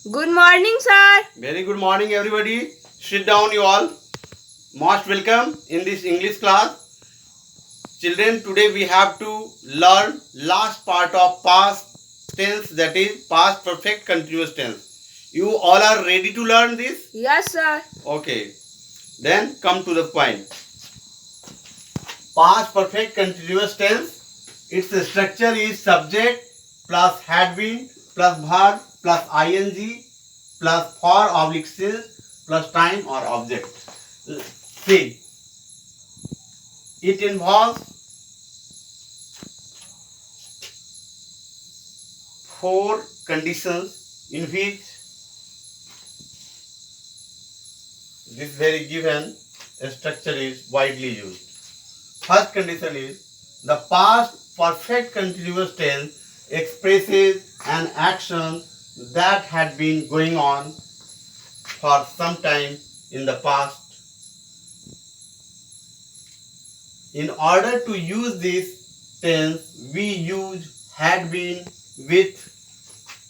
Good morning, sir. Very good morning, everybody. Sit down, you all. Most welcome in this English class. Children, today we have to learn last part of past tense, that is past perfect continuous tense. You all are ready to learn this? Yes, sir. Okay. Then come to the point. Past perfect continuous tense, its structure is subject plus had been plus verb plus ing plus for oblique since plus time or object. See, it involves four conditions in which this very given structure is widely used. First condition is the past perfect continuous tense expresses an action that had been going on for some time in the past. In order to use this tense, we use had been with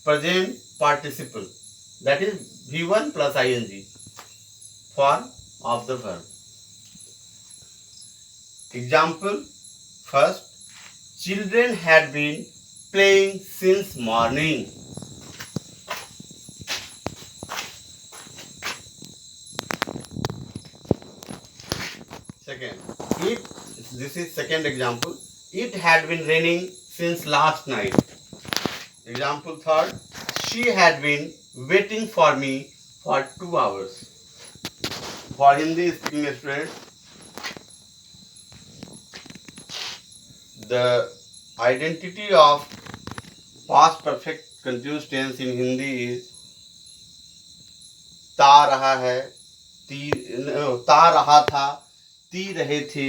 present participle, that is V1 plus ing form of the verb. Example first, children had been playing since morning. Second, this is second example. It had been raining since last night. Example third, she had been waiting for me for 2 hours. For Hindi speaking students, the identity of past perfect continuous tense in Hindi is ता रहा है, ता रहा था, ती रहे थे,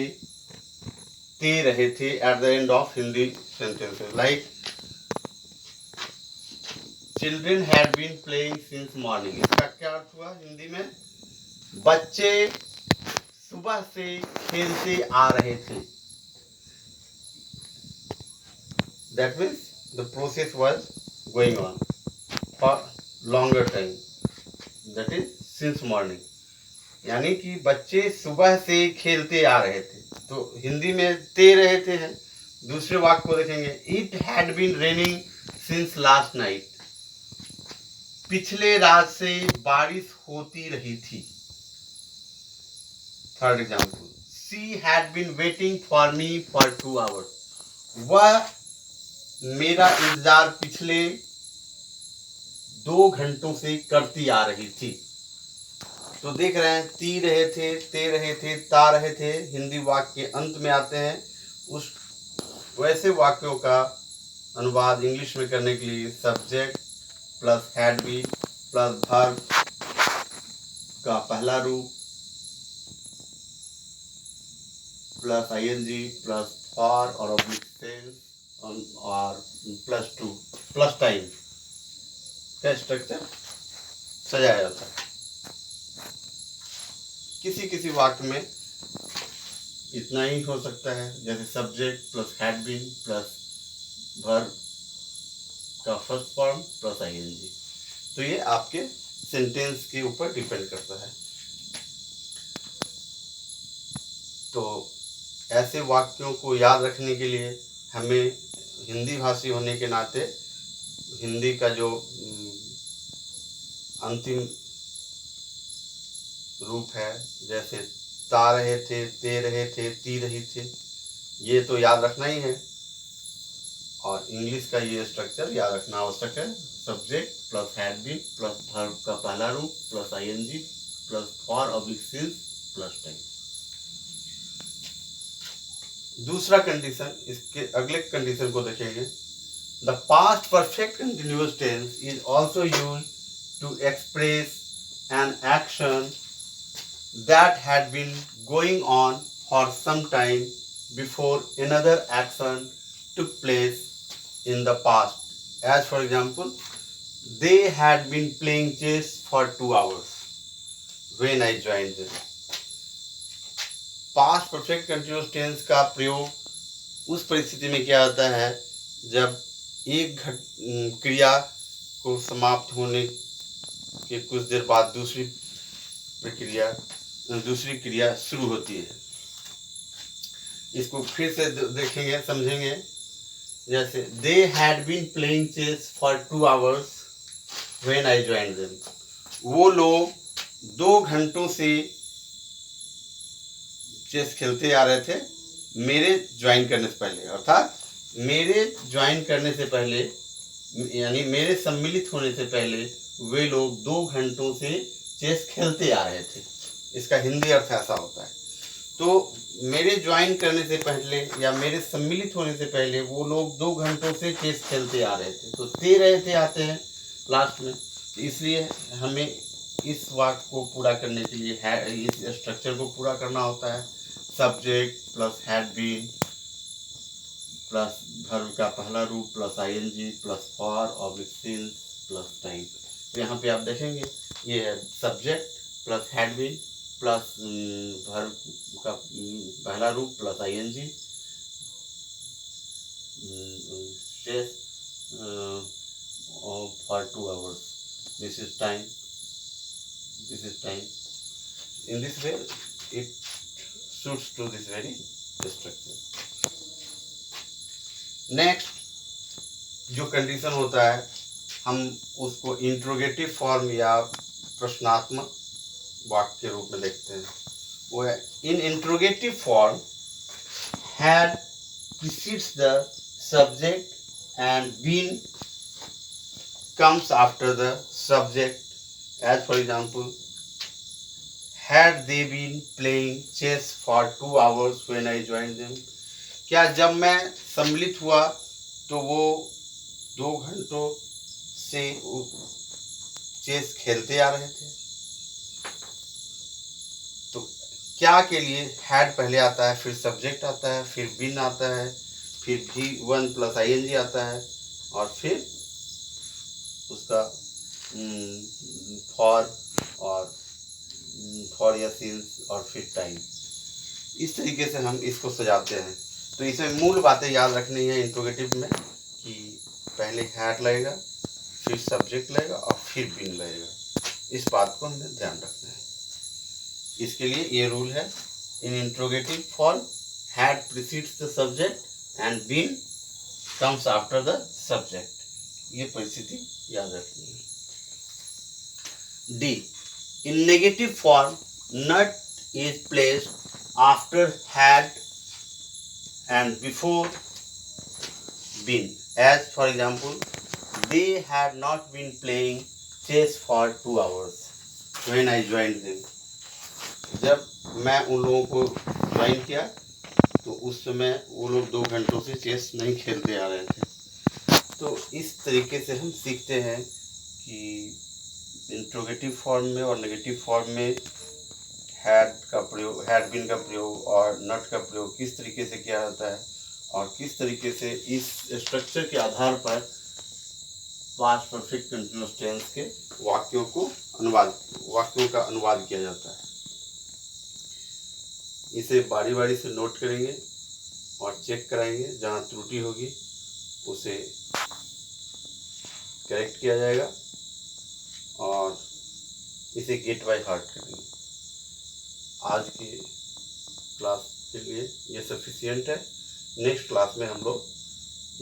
ते रहे थे at the end of Hindi sentences. Like children had been playing since morning. इसका क्या अर्थ हुआ हिंदी में? बच्चे सुबह से खेलते आ रहे थे. That means the process was going on for longer time. That is since morning. यानी कि बच्चे सुबह से खेलते आ रहे थे. तो हिंदी में ते रहे थे हैं. दूसरे वाक्य को देखेंगे. It had been raining since last night. पिछले रात से बारिश होती रही थी. Third example, she had been waiting for me for 2 hours. वह मेरा इंतजार पिछले 2 घंटों से करती आ रही थी. तो देख रहे हैं, ती रहे थे, ते रहे थे, ता रहे थे हिंदी वाक्य के अंत में आते हैं. उस वैसे वाक्यों का अनुवाद इंग्लिश में करने के लिए subject plus had been plus verb का पहला रूप प्लस आईएनजी प्लस फॉर और ऑब्लिक सेंस और प्लस 2 प्लस टाइम का स्ट्रक्चर सजाया जाता है. किसी किसी वाक्य में इतना ही हो सकता है, जैसे subject plus had been plus verb का फर्स्ट फॉर्म प्लस आईएनजी. तो ये आपके सेंटेंस के ऊपर डिपेंड करता है. तो ऐसे वाक्यों को याद रखने के लिए हमें हिंदी भाषी होने के नाते हिंदी का जो अंतिम रूप है, जैसे ता रहे थे, ते रहे थे, ती रही थी, ये तो याद रखना ही है. और इंग्लिश का ये स्ट्रक्चर याद रखना आवश्यक है. Subject plus had been plus verb का पहला रूप plus ING plus for oblique since plus time. दूसरा कंडीशन, इसके अगले कंडीशन को देखेंगे. The past perfect continuous tense is also use to express an action that had been going on for some time before another action took place in the past. As for example, they had been playing chess for 2 hours when I joined them. Past perfect continuous tense का प्रयोग उस परिस्थिति में किया जाता है जब एक क्रिया को समाप्त होने के कुछ देर बाद दूसरी क्रिया शुरू होती है। इसको फिर से देखेंगे, समझेंगे। जैसे they had been playing chess for 2 hours when I joined them. वो लोग 2 घंटों से चेस खेलते आ रहे थे मेरे ज्वाइन करने से पहले, अर्थात मेरे ज्वाइन करने से पहले, यानी मेरे सम्मिलित होने से पहले वे लोग 2 घंटों से चेस खेलते आ रहे थे। इसका हिंदी अर्थ ऐसा होता है। तो मेरे ज्वाइन करने से पहले या मेरे सम्मिलित होने से पहले वो लोग 2 घंटों से चेस खेलते आ रहे थे। तो ते रहे थे आते हैं लास्ट में, इसलिए हमें इस वाक्य को पूरा करने के लिए इस स्ट्रक्चर को पूरा करना होता है। Subject plus had been plus verb का पहला रूप प्लस आईएनजी प्लस फॉर और सिंस प्लस टाइम। तो यहाँ पे आप देखेंगे ये है subject plus had been plus verb का पहला रूप plus ING for 2 hours. This is time, this is time. In this way it suits to this very structure. Next जो कंडीशन होता है हम उसको इंट्रोगेटिव फॉर्म या प्रश्नात्मक वाक्य के रूप में देखते हैं। वो है in interrogative form had precedes the subject and been comes after the subject. As for example, had they been playing chess for 2 hours when I joined them? क्या जब मैं सम्मिलित हुआ तो वो 2 घंटों से चेस खेलते आ रहे थे? तो क्या के लिए had पहले आता है, फिर सब्जेक्ट आता है, फिर been आता है, फिर V1 प्लस ING आता है और फिर उसका फॉर या सिंस और फिर टाइम। इस तरीके से हम इसको सजाते हैं। तो इसमें मूल बातें याद रखनी है इंट्रोगेटिव में कि पहले हैड लगेगा, फिर सब्जेक्ट लगेगा और फिर बीन लगेगा। इस बात को हमें ध्यान रखना है। इसके लिए ये रूल है, in interrogative form had precedes the subject and been comes after the subject. ये परिस्थिति याद रखनी है। D. In negative form, not is placed after had and before been. As for example, they had not been playing chess for 2 hours when I joined them. जब मैं उन लोगों को ज्वाइन किया तो उस समय वो लोग 2 घंटों से चेस नहीं खेलते आ रहे थे। तो इस तरीके से हम सीखते हैं कि इंट्रोगेटिव फॉर्म में और नेगेटिव फॉर्म में हैड का प्रयोग, हैड बीन का प्रयोग और नॉट का प्रयोग किस तरीके से किया जाता है और किस तरीके से इस स्ट्रक्चर के आधार पर पास्ट परफेक्ट कंटीन्यूअस टेंस के वाक्यों का अनुवाद किया जाता है। इसे बारी बारी से नोट करेंगे और चेक कराएंगे। जहाँ त्रुटि होगी उसे करेक्ट किया जाएगा और इसे गेट बाय हार्ट करेंगे। आज की क्लास के लिए ये सफिशिएंट है। नेक्स्ट क्लास में हम लोग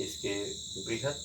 इसके बृहद